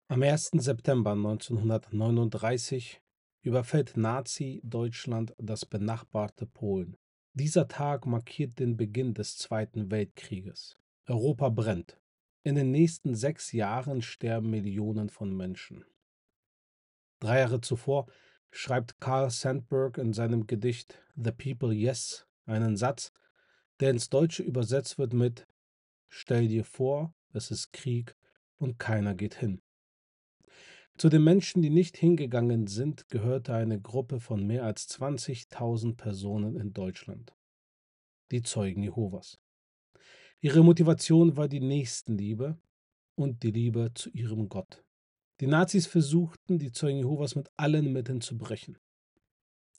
Am 1. September 1939 überfällt Nazi-Deutschland das benachbarte Polen. Dieser Tag markiert den Beginn des Zweiten Weltkrieges. Europa brennt. In den nächsten 6 Jahren sterben Millionen von Menschen. 3 Jahre zuvor schreibt Carl Sandburg in seinem Gedicht The People Yes einen Satz, der ins Deutsche übersetzt wird mit Stell dir vor, es ist Krieg und keiner geht hin. Zu den Menschen, die nicht hingegangen sind, gehörte eine Gruppe von mehr als 20.000 Personen in Deutschland, die Zeugen Jehovas. Ihre Motivation war die Nächstenliebe und die Liebe zu ihrem Gott. Die Nazis versuchten, die Zeugen Jehovas mit allen Mitteln zu brechen.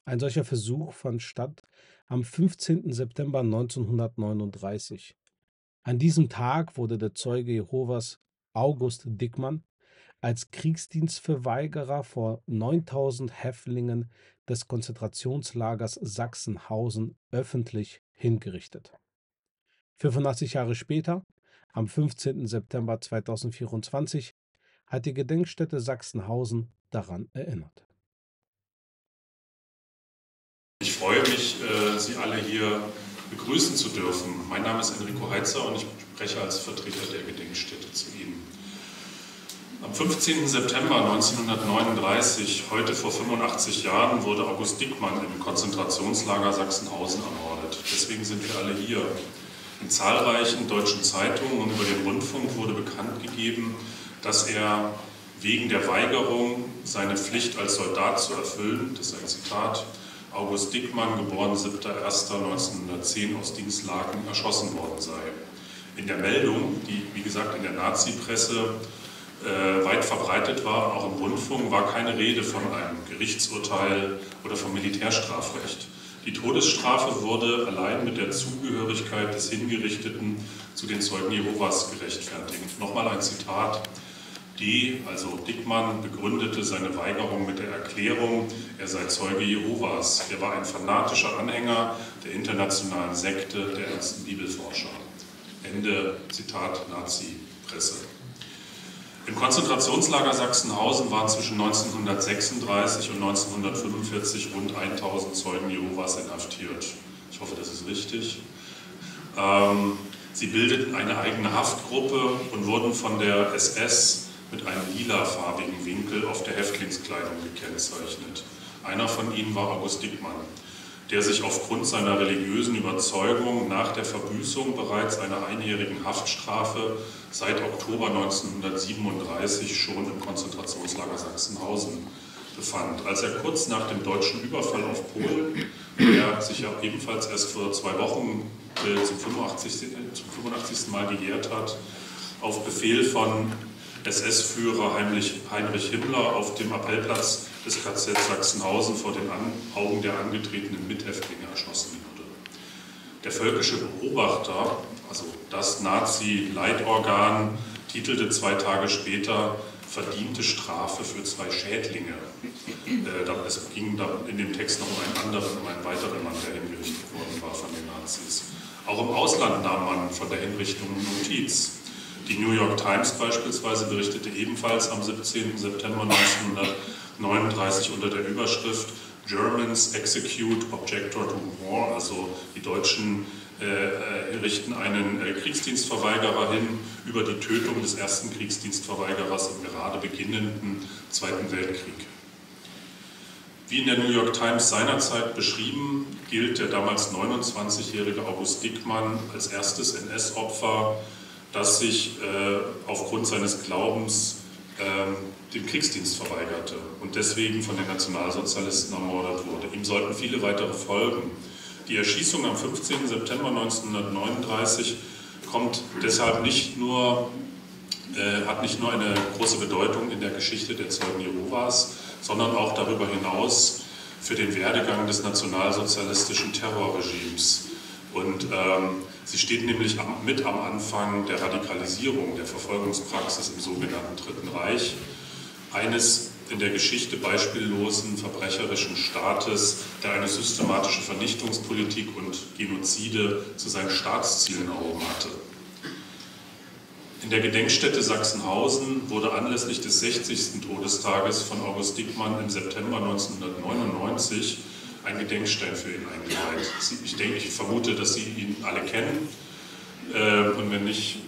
Ein solcher Versuch fand statt am 15. September 1939. An diesem Tag wurde der Zeuge Jehovas August Dickmann als Kriegsdienstverweigerer vor 9.000 Häftlingen des Konzentrationslagers Sachsenhausen öffentlich hingerichtet. 85 Jahre später, am 15. September 2024, hat die Gedenkstätte Sachsenhausen daran erinnert. Ich freue mich, Sie alle hier begrüßen zu dürfen. Mein Name ist Enrico Heitzer und ich spreche als Vertreter der Gedenkstätte zu Ihnen. Am 15. September 1939, heute vor 85 Jahren, wurde August Dickmann im Konzentrationslager Sachsenhausen ermordet. Deswegen sind wir alle hier. In zahlreichen deutschen Zeitungen und über den Rundfunk wurde bekannt gegeben, dass er wegen der Weigerung, seine Pflicht als Soldat zu erfüllen, das ist ein Zitat, August Dickmann, geboren 7.1.1910 aus Dingslaken, erschossen worden sei. In der Meldung, die wie gesagt in der Nazi-Presse weit verbreitet war, auch im Rundfunk, war keine Rede von einem Gerichtsurteil oder vom Militärstrafrecht. Die Todesstrafe wurde allein mit der Zugehörigkeit des Hingerichteten zu den Zeugen Jehovas gerechtfertigt. Nochmal ein Zitat. Also Dickmann, begründete seine Weigerung mit der Erklärung, er sei Zeuge Jehovas. Er war ein fanatischer Anhänger der internationalen Sekte der ersten Bibelforscher. Ende Zitat Nazi-Presse. Im Konzentrationslager Sachsenhausen waren zwischen 1936 und 1945 rund 1000 Zeugen Jehovas inhaftiert. Ich hoffe, das ist richtig. Sie bildeten eine eigene Haftgruppe und wurden von der SS mit einem lilafarbigen Winkel auf der Häftlingskleidung gekennzeichnet. Einer von ihnen war August Dickmann, der sich aufgrund seiner religiösen Überzeugung nach der Verbüßung bereits einer einjährigen Haftstrafe seit Oktober 1937 schon im Konzentrationslager Sachsenhausen befand. Als er kurz nach dem deutschen Überfall auf Polen, der sich ja ebenfalls erst vor 2 Wochen zum 85. Mal gejährt hat, auf Befehl von SS-Führer Heinrich Himmler auf dem Appellplatz des KZ Sachsenhausen vor den Augen der angetretenen Mithäftlinge erschossen wurde. Der völkische Beobachter, also das Nazi-Leitorgan, titelte 2 Tage später verdiente Strafe für 2 Schädlinge. Es ging in dem Text noch um einen weiteren Mann, der hingerichtet worden war von den Nazis. Auch im Ausland nahm man von der Hinrichtung Notiz. Die New York Times beispielsweise berichtete ebenfalls am 17. September 1939 unter der Überschrift Germans execute objector to war, also die Deutschen richten einen Kriegsdienstverweigerer hin über die Tötung des ersten Kriegsdienstverweigerers im gerade beginnenden Zweiten Weltkrieg. Wie in der New York Times seinerzeit beschrieben, gilt der damals 29-jährige August Dickmann als erstes NS-Opfer, das sich aufgrund seines Glaubens dem Kriegsdienst verweigerte und deswegen von den Nationalsozialisten ermordet wurde. Ihm sollten viele weitere folgen. Die Erschießung am 15. September 1939 kommt deshalb hat nicht nur eine große Bedeutung in der Geschichte der Zeugen Jehovas, sondern auch darüber hinaus für den Werdegang des nationalsozialistischen Terrorregimes. Und sie steht nämlich mit am Anfang der Radikalisierung, der Verfolgungspraxis im sogenannten Dritten Reich, eines in der Geschichte beispiellosen verbrecherischen Staates, der eine systematische Vernichtungspolitik und Genozide zu seinen Staatszielen erhoben hatte. In der Gedenkstätte Sachsenhausen wurde anlässlich des 60. Todestages von August Dickmann im September 1999 ein Gedenkstein für ihn eingeweiht. Ich vermute, dass Sie ihn alle kennen. Und wenn nicht,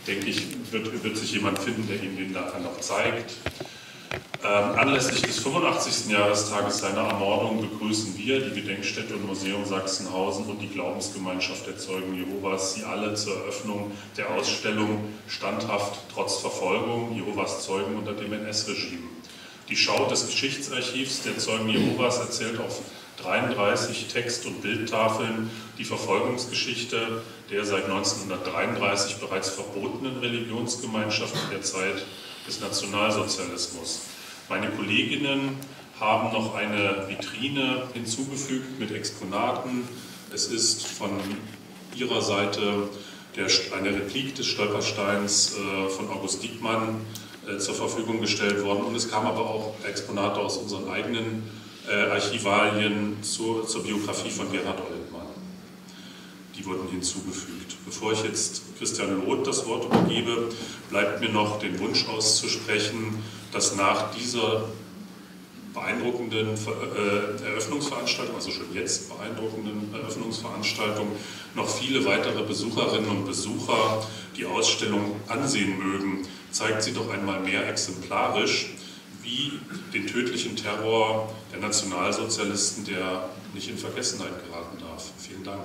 denke ich, wird sich jemand finden, der Ihnen den nachher noch zeigt. Anlässlich des 85. Jahrestages seiner Ermordung begrüßen wir, die Gedenkstätte und Museum Sachsenhausen und die Glaubensgemeinschaft der Zeugen Jehovas, Sie alle zur Eröffnung der Ausstellung Standhaft trotz Verfolgung, Jehovas Zeugen unter dem NS-Regime. Die Schau des Geschichtsarchivs der Zeugen Jehovas erzählt auf 33 Text- und Bildtafeln die Verfolgungsgeschichte der seit 1933 bereits verbotenen Religionsgemeinschaft in der Zeit des Nationalsozialismus. Meine Kolleginnen haben noch eine Vitrine hinzugefügt mit Exponaten. Es ist von ihrer Seite eine Replik des Stolpersteins von August Diekmann zur Verfügung gestellt worden. Und es kamen aber auch Exponate aus unseren eigenen Archivalien zur Biografie von Gerhard Oltmann. Die wurden hinzugefügt. Bevor ich jetzt Christian Loth das Wort übergebe, bleibt mir noch den Wunsch auszusprechen, dass nach dieser beeindruckenden Eröffnungsveranstaltung, also schon jetzt beeindruckenden Eröffnungsveranstaltung, noch viele weitere Besucherinnen und Besucher die Ausstellung ansehen mögen. Zeigt sie doch einmal mehr exemplarisch, wie den tödlichen Terror der Nationalsozialisten, der nicht in Vergessenheit geraten darf. Vielen Dank.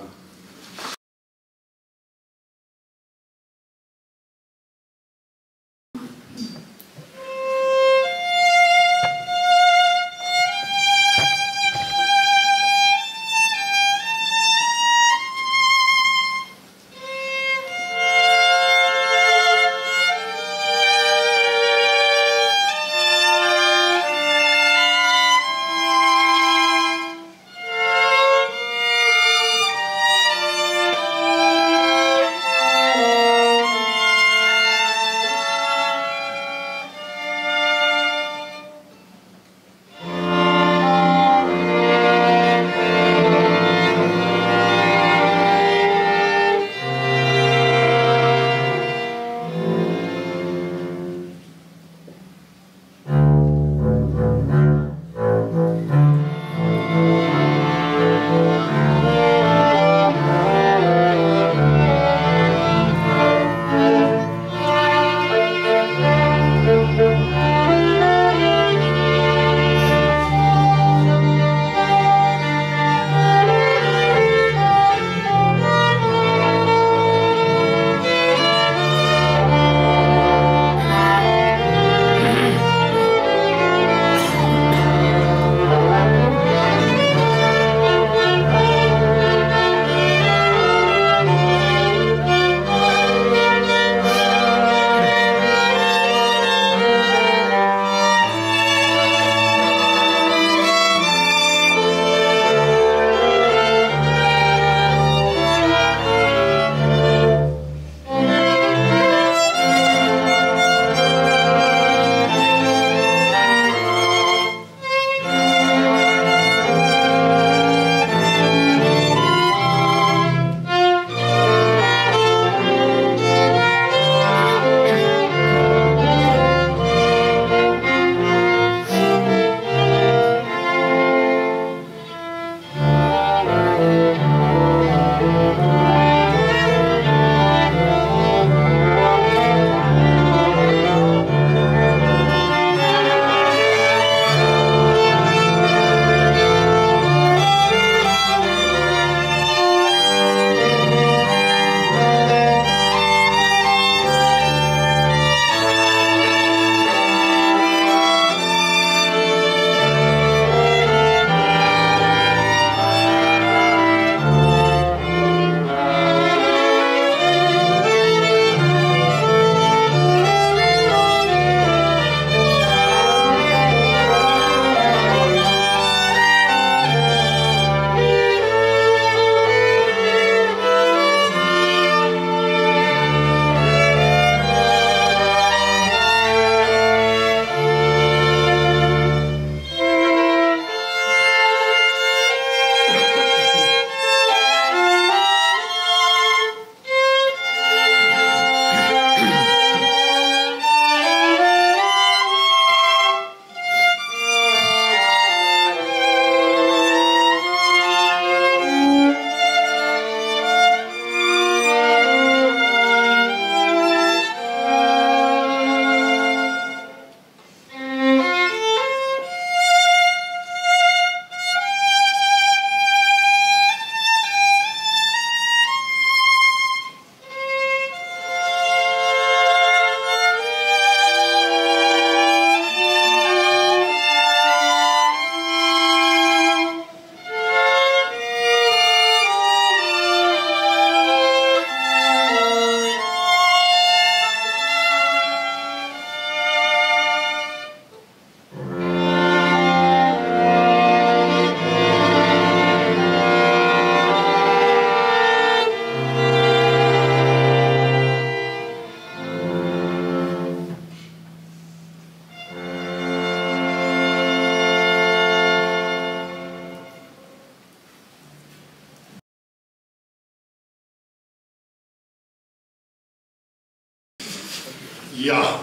Ja,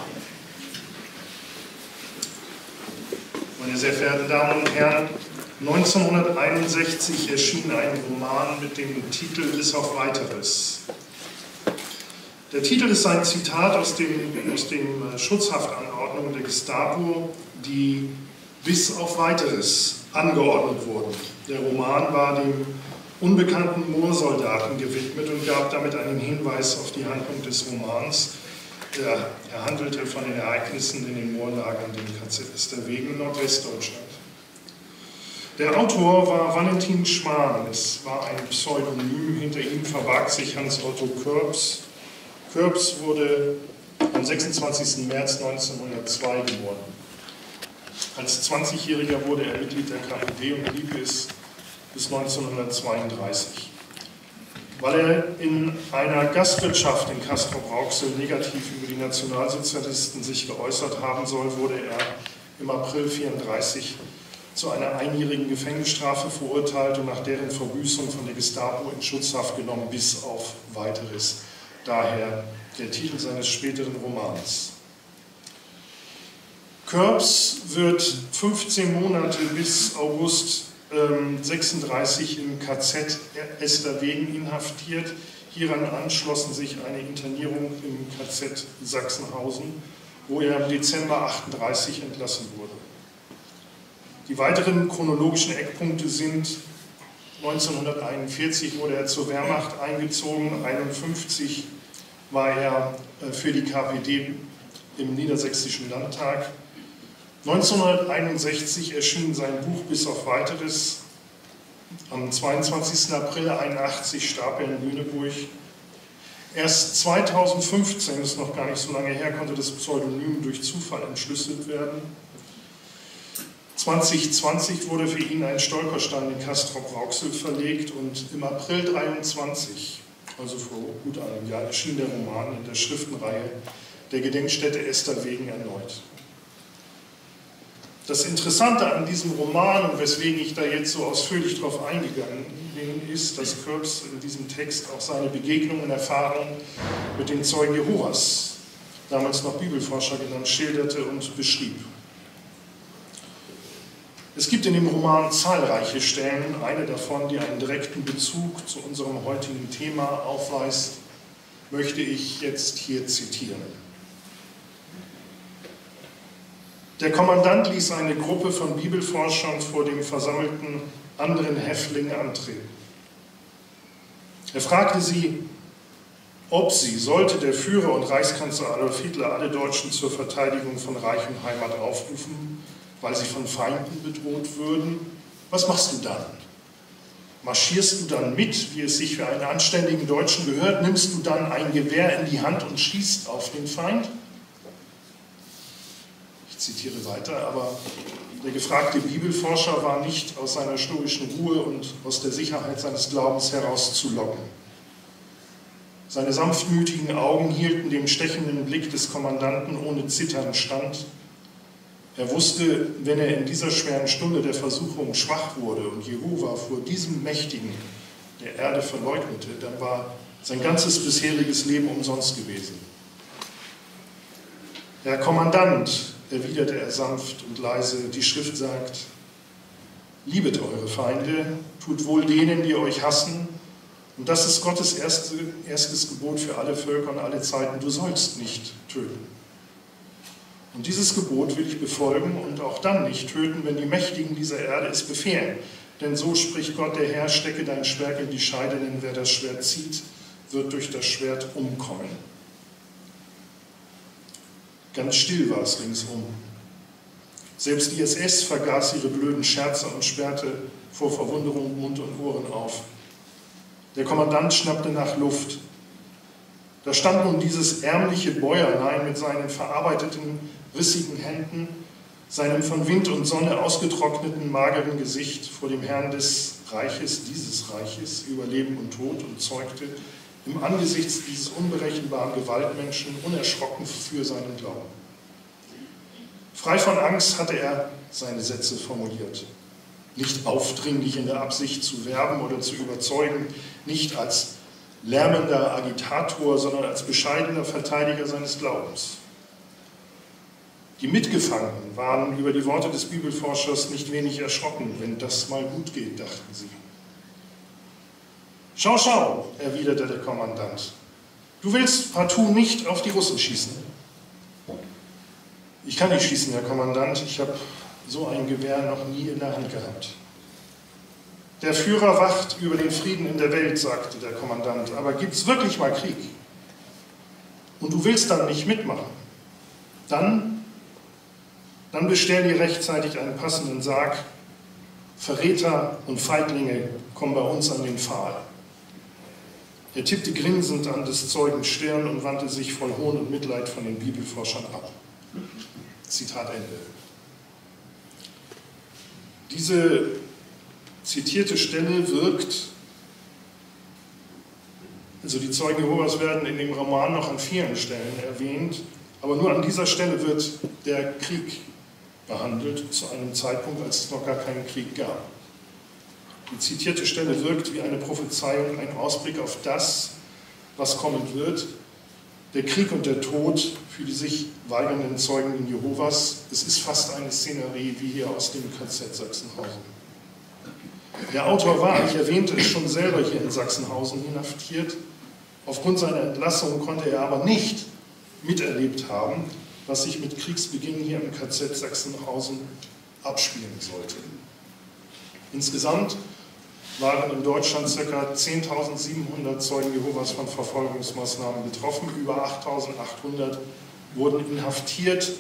meine sehr verehrten Damen und Herren, 1961 erschien ein Roman mit dem Titel Bis auf Weiteres. Der Titel ist ein Zitat aus dem Schutzhaftanordnungen der Gestapo, die bis auf Weiteres angeordnet wurden. Der Roman war dem unbekannten Moorsoldaten gewidmet und gab damit einen Hinweis auf die Handlung des Romans. Er handelte von den Ereignissen in den Moorlagern im KZ Esterwegen in Nordwestdeutschland. Der Autor war Valentin Schwan, es war ein Pseudonym, hinter ihm verbarg sich Hans-Otto Körbs. Körbs wurde am 26. März 1902 geboren. Als 20-Jähriger wurde er Mitglied der KPD und blieb es bis 1932. Weil er in einer Gastwirtschaft in Castrop-Rauxel negativ über die Nationalsozialisten sich geäußert haben soll, wurde er im April 1934 zu einer einjährigen Gefängnisstrafe verurteilt und nach deren Verbüßung von der Gestapo in Schutzhaft genommen bis auf Weiteres. Daher der Titel seines späteren Romans. Körbs wird 15 Monate bis August 1936 im KZ Esterwegen inhaftiert. Hieran anschlossen sich eine Internierung im KZ Sachsenhausen, wo er im Dezember 1938 entlassen wurde. Die weiteren chronologischen Eckpunkte sind: 1941 wurde er zur Wehrmacht eingezogen, 1951 war er für die KPD im Niedersächsischen Landtag. 1961 erschien sein Buch Bis auf Weiteres. Am 22. April 1981 starb er in Lüneburg. Erst 2015, ist noch gar nicht so lange her, konnte das Pseudonym durch Zufall entschlüsselt werden. 2020 wurde für ihn ein Stolperstein in Castrop-Rauxel verlegt und im April 23, also vor gut einem Jahr, erschien der Roman in der Schriftenreihe der Gedenkstätte Esterwegen erneut. Das Interessante an diesem Roman und weswegen ich da jetzt so ausführlich drauf eingegangen bin, ist, dass Körbs in diesem Text auch seine Begegnungen und Erfahrungen mit den Zeugen Jehovas, damals noch Bibelforscher genannt, schilderte und beschrieb. Es gibt in dem Roman zahlreiche Stellen, eine davon, die einen direkten Bezug zu unserem heutigen Thema aufweist, möchte ich jetzt hier zitieren. Der Kommandant ließ eine Gruppe von Bibelforschern vor dem versammelten anderen Häftlinge antreten. Er fragte sie, ob sie, sollte der Führer und Reichskanzler Adolf Hitler alle Deutschen zur Verteidigung von Reich und Heimat aufrufen, weil sie von Feinden bedroht würden, was machst du dann? Marschierst du dann mit, wie es sich für einen anständigen Deutschen gehört? Nimmst du dann ein Gewehr in die Hand und schießt auf den Feind? Ich zitiere weiter, aber der gefragte Bibelforscher war nicht aus seiner stoischen Ruhe und aus der Sicherheit seines Glaubens herauszulocken. Seine sanftmütigen Augen hielten dem stechenden Blick des Kommandanten ohne Zittern stand. Er wusste, wenn er in dieser schweren Stunde der Versuchung schwach wurde und Jehova vor diesem Mächtigen der Erde verleugnete, dann war sein ganzes bisheriges Leben umsonst gewesen. Herr Kommandant, erwiderte er sanft und leise, die Schrift sagt, liebet eure Feinde, tut wohl denen, die euch hassen, und das ist Gottes erstes Gebot für alle Völker und alle Zeiten, du sollst nicht töten. Und dieses Gebot will ich befolgen und auch dann nicht töten, wenn die Mächtigen dieser Erde es befehlen. Denn so spricht Gott der Herr, stecke dein Schwert in die Scheide, denn wer das Schwert zieht, wird durch das Schwert umkommen. Ganz still war es ringsum. Selbst die SS vergaß ihre blöden Scherze und sperrte vor Verwunderung Mund und Ohren auf. Der Kommandant schnappte nach Luft. Da stand nun dieses ärmliche Bäuerlein mit seinen verarbeiteten, rissigen Händen, seinem von Wind und Sonne ausgetrockneten, mageren Gesicht vor dem Herrn des Reiches, dieses Reiches, über Leben und Tod und zeugte im Angesicht dieses unberechenbaren Gewaltmenschen unerschrocken für seinen Glauben. Frei von Angst hatte er seine Sätze formuliert. Nicht aufdringlich in der Absicht zu werben oder zu überzeugen, nicht als lärmender Agitator, sondern als bescheidener Verteidiger seines Glaubens. Die Mitgefangenen waren über die Worte des Bibelforschers nicht wenig erschrocken. Wenn das mal gut geht, dachten sie. Schau, schau, erwiderte der Kommandant. Du willst partout nicht auf die Russen schießen. Ich kann nicht schießen, Herr Kommandant. Ich habe so ein Gewehr noch nie in der Hand gehabt. Der Führer wacht über den Frieden in der Welt, sagte der Kommandant. Aber gibt es wirklich mal Krieg? Und du willst dann nicht mitmachen? Dann bestell dir rechtzeitig einen passenden Sarg. Verräter und Feiglinge kommen bei uns an den Pfahl. Er tippte grinsend an des Zeugen Stirn und wandte sich voll Hohn und Mitleid von den Bibelforschern ab. Zitat Ende. Diese zitierte Stelle wirkt, also die Zeugen Jehovas werden in dem Roman noch an vielen Stellen erwähnt, aber nur an dieser Stelle wird der Krieg behandelt, zu einem Zeitpunkt, als es noch gar keinen Krieg gab. Die zitierte Stelle wirkt wie eine Prophezeiung, ein Ausblick auf das, was kommen wird, der Krieg und der Tod für die sich weigernden Zeugen Jehovas. Es ist fast eine Szenerie wie hier aus dem KZ Sachsenhausen. Der Autor war, ich erwähnte es schon selber, hier in Sachsenhausen inhaftiert. Aufgrund seiner Entlassung konnte er aber nicht miterlebt haben, was sich mit Kriegsbeginn hier im KZ Sachsenhausen abspielen sollte. Insgesamt waren in Deutschland ca. 10.700 Zeugen Jehovas von Verfolgungsmaßnahmen betroffen. Über 8.800 wurden inhaftiert,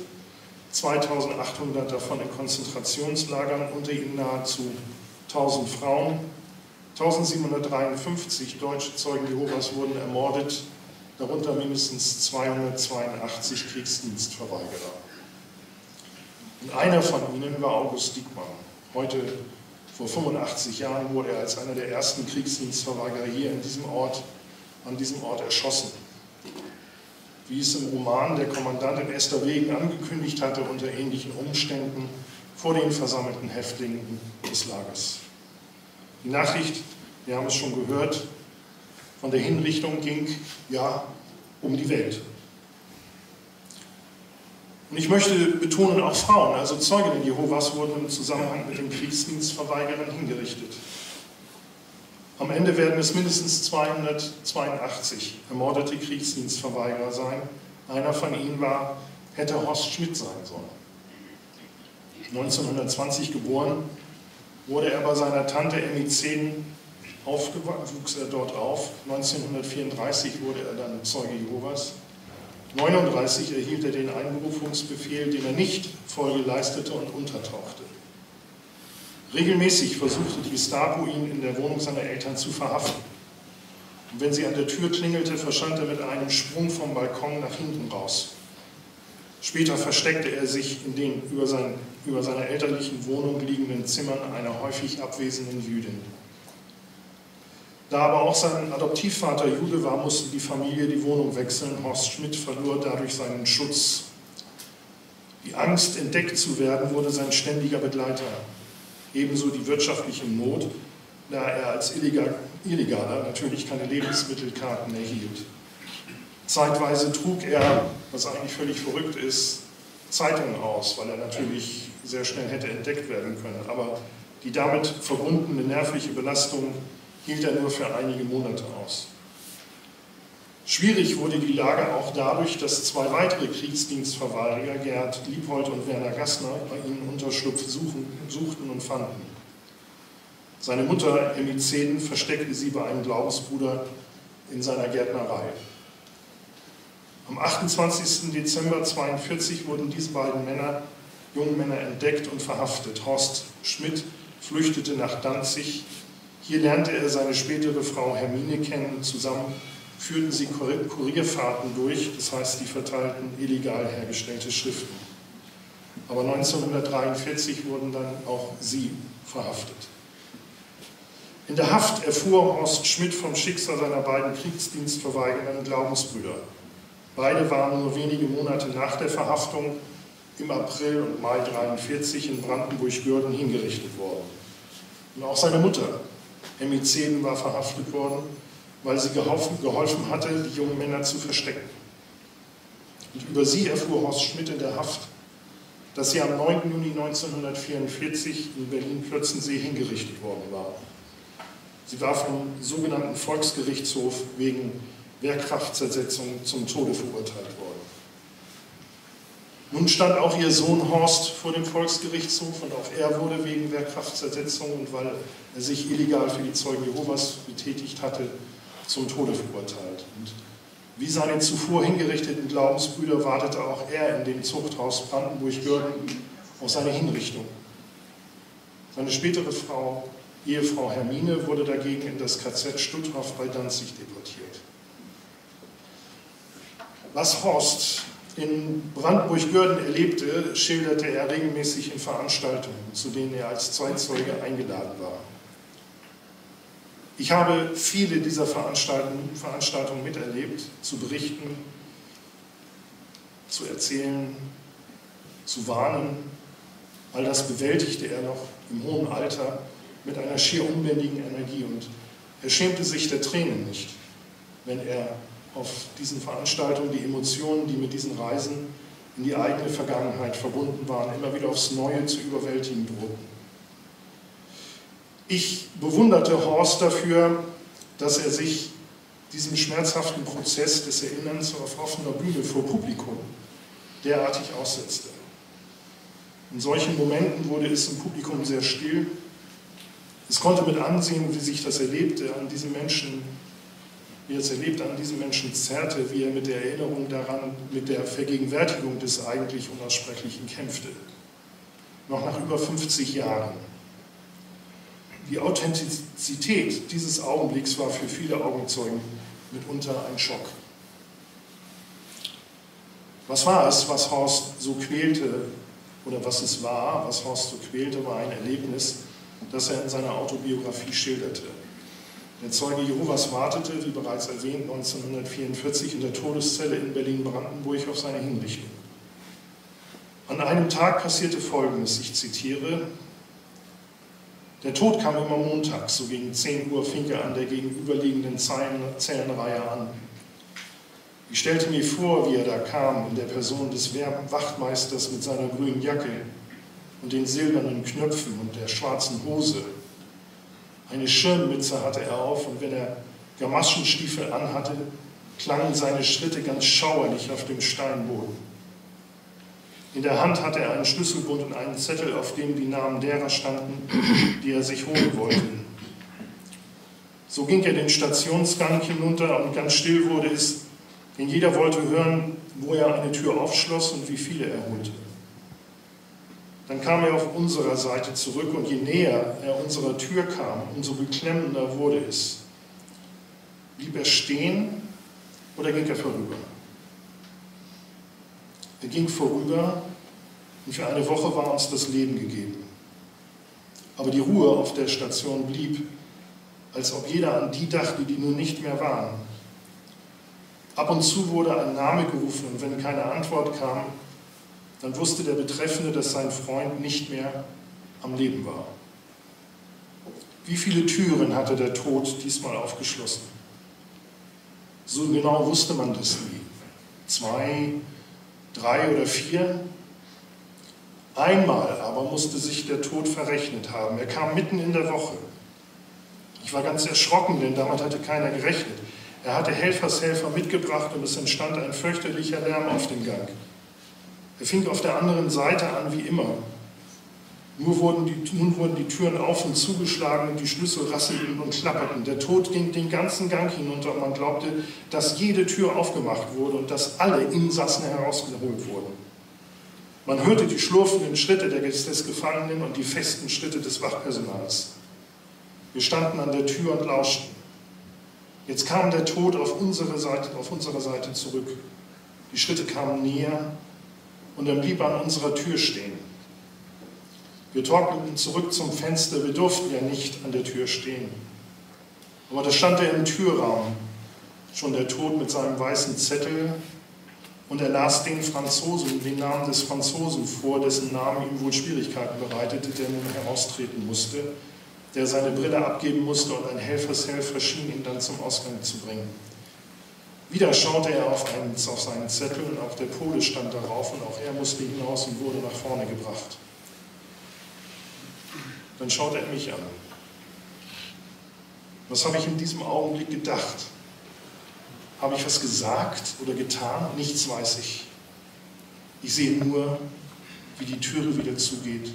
2.800 davon in Konzentrationslagern, unter ihnen nahezu 1.000 Frauen. 1.753 deutsche Zeugen Jehovas wurden ermordet, darunter mindestens 282 Kriegsdienstverweigerer. Und einer von ihnen war August Diekmann. Heute, vor 85 Jahren, wurde er als einer der ersten Kriegsdienstverweigerer hier an diesem Ort erschossen. Wie es im Roman der Kommandant in Esterwegen angekündigt hatte, unter ähnlichen Umständen vor den versammelten Häftlingen des Lagers. Die Nachricht, wir haben es schon gehört, von der Hinrichtung ging ja um die Welt. Und ich möchte betonen, auch Frauen, also Zeuginnen Jehovas, wurden im Zusammenhang mit den Kriegsdienstverweigerern hingerichtet. Am Ende werden es mindestens 282 ermordete Kriegsdienstverweigerer sein. Einer von ihnen hätte Horst Schmidt sein sollen. 1920 geboren, wurde er bei seiner Tante Emmy Zehn wuchs er dort auf. 1934 wurde er dann Zeuge Jehovas. 1939 erhielt er den Einberufungsbefehl, dem er nicht Folge leistete und untertauchte. Regelmäßig versuchte die Gestapo, ihn in der Wohnung seiner Eltern zu verhaften. Und wenn sie an der Tür klingelte, verschwand er mit einem Sprung vom Balkon nach hinten raus. Später versteckte er sich in den über seiner elterlichen Wohnung liegenden Zimmern einer häufig abwesenden Jüdin. Da aber auch sein Adoptivvater Jude war, musste die Familie die Wohnung wechseln. Horst Schmidt verlor dadurch seinen Schutz. Die Angst, entdeckt zu werden, wurde sein ständiger Begleiter. Ebenso die wirtschaftliche Not, da er als Illegaler natürlich keine Lebensmittelkarten erhielt. Zeitweise trug er, was eigentlich völlig verrückt ist, Zeitungen aus, weil er natürlich sehr schnell hätte entdeckt werden können. Aber die damit verbundene nervliche Belastung hielt er nur für einige Monate aus. Schwierig wurde die Lage auch dadurch, dass zwei weitere Kriegsdienstverweigerer, Gerhard Liebhold und Werner Gassner, bei ihnen Unterschlupf suchten und fanden. Seine Mutter, Emmy Zehn, versteckte sie bei einem Glaubensbruder in seiner Gärtnerei. Am 28. Dezember 1942 wurden diese beiden jungen Männer entdeckt und verhaftet. Horst Schmidt flüchtete nach Danzig. Hier lernte er seine spätere Frau Hermine kennen. Zusammen führten sie Kurierfahrten durch, das heißt, die verteilten illegal hergestellte Schriften. Aber 1943 wurden dann auch sie verhaftet. In der Haft erfuhr Horst Schmidt vom Schicksal seiner beiden kriegsdienstverweigernden Glaubensbrüder. Beide waren nur wenige Monate nach der Verhaftung im April und Mai 1943 in Brandenburg-Gürden hingerichtet worden. Und auch seine Mutter, Emmy Zehn, war verhaftet worden, weil sie geholfen hatte, die jungen Männer zu verstecken. Und über sie erfuhr Horst Schmidt in der Haft, dass sie am 9. Juni 1944 in Berlin-Plötzensee hingerichtet worden war. Sie war vom sogenannten Volksgerichtshof wegen Wehrkraftzersetzung zum Tode verurteilt worden. Nun stand auch ihr Sohn Horst vor dem Volksgerichtshof und auch er wurde wegen Wehrkraftzersetzung und weil er sich illegal für die Zeugen Jehovas betätigt hatte, zum Tode verurteilt. Und wie seine zuvor hingerichteten Glaubensbrüder wartete auch er in dem Zuchthaus Brandenburg-Görden auf seine Hinrichtung. Seine spätere Ehefrau Hermine wurde dagegen in das KZ Stutthof bei Danzig deportiert. Was Horst in Brandenburg-Görden erlebte, schilderte er regelmäßig in Veranstaltungen, zu denen er als Zeitzeuge eingeladen war. Ich habe viele dieser Veranstaltungen miterlebt, zu berichten, zu erzählen, zu warnen. All das bewältigte er noch im hohen Alter mit einer schier unbändigen Energie und er schämte sich der Tränen nicht, wenn er auf diesen Veranstaltungen die Emotionen, die mit diesen Reisen in die eigene Vergangenheit verbunden waren, immer wieder aufs Neue zu überwältigen drohten. Ich bewunderte Horst dafür, dass er sich diesem schmerzhaften Prozess des Erinnerns auf offener Bühne vor Publikum derartig aussetzte. In solchen Momenten wurde es im Publikum sehr still. Es konnte mit ansehen, wie sich das erlebte, an diesem Menschen, wie er es erlebte, an diesem Menschen zerrte, wie er mit der Erinnerung daran, mit der Vergegenwärtigung des eigentlich Unaussprechlichen kämpfte. Noch nach über 50 Jahren. Die Authentizität dieses Augenblicks war für viele Augenzeugen mitunter ein Schock. Was war es, was Horst so quälte, oder was es war, was Horst so quälte, war ein Erlebnis, das er in seiner Autobiografie schilderte. Der Zeuge Jehovas wartete, wie bereits erwähnt, 1944 in der Todeszelle in Berlin-Brandenburg auf seine Hinrichtung. An einem Tag passierte Folgendes, ich zitiere: Der Tod kam immer montags, so gegen 10 Uhr fing er an der gegenüberliegenden Zellenreihe an. Ich stellte mir vor, wie er da kam, in der Person des Wachtmeisters mit seiner grünen Jacke und den silbernen Knöpfen und der schwarzen Hose. Eine Schirmmütze hatte er auf und wenn er Gamaschenstiefel anhatte, klangen seine Schritte ganz schauerlich auf dem Steinboden. In der Hand hatte er einen Schlüsselbund und einen Zettel, auf dem die Namen derer standen, die er sich holen wollte. So ging er den Stationsgang hinunter und ganz still wurde es, denn jeder wollte hören, wo er eine Tür aufschloss und wie viele er holte. Dann kam er auf unserer Seite zurück und je näher er unserer Tür kam, umso beklemmender wurde es. Blieb er stehen oder ging er vorüber? Er ging vorüber und für eine Woche war uns das Leben gegeben. Aber die Ruhe auf der Station blieb, als ob jeder an die dachte, die nun nicht mehr waren. Ab und zu wurde ein Name gerufen und wenn keine Antwort kam, dann wusste der Betreffende, dass sein Freund nicht mehr am Leben war. Wie viele Türen hatte der Tod diesmal aufgeschlossen? So genau wusste man das nie. 2, 3 oder 4? Einmal aber musste sich der Tod verrechnet haben. Er kam mitten in der Woche. Ich war ganz erschrocken, denn damit hatte keiner gerechnet. Er hatte Helfershelfer mitgebracht und es entstand ein fürchterlicher Lärm auf dem Gang. Er fing auf der anderen Seite an wie immer. Nun wurden die Türen auf und zugeschlagen und die Schlüssel rasselten und klapperten. Der Tod ging den ganzen Gang hinunter und man glaubte, dass jede Tür aufgemacht wurde und dass alle Insassen herausgeholt wurden. Man hörte die schlurfenden Schritte des Gefangenen und die festen Schritte des Wachpersonals. Wir standen an der Tür und lauschten. Jetzt kam der Tod auf unserer Seite zurück. Die Schritte kamen näher und dann blieb er an unserer Tür stehen. Wir torkelten zurück zum Fenster, wir durften ja nicht an der Tür stehen. Aber da stand er im Türraum, schon der Tod mit seinem weißen Zettel und er las den Namen des Franzosen vor, dessen Name ihm wohl Schwierigkeiten bereitete, der nun heraustreten musste, der seine Brille abgeben musste und ein Helfershelfer schien ihn dann zum Ausgang zu bringen. Wieder schaute er auf seinen Zettel und auch der Pole stand darauf und auch er musste hinaus und wurde nach vorne gebracht. Dann schaute er mich an. Was habe ich in diesem Augenblick gedacht? Habe ich was gesagt oder getan? Nichts weiß ich. Ich sehe nur, wie die Türe wieder zugeht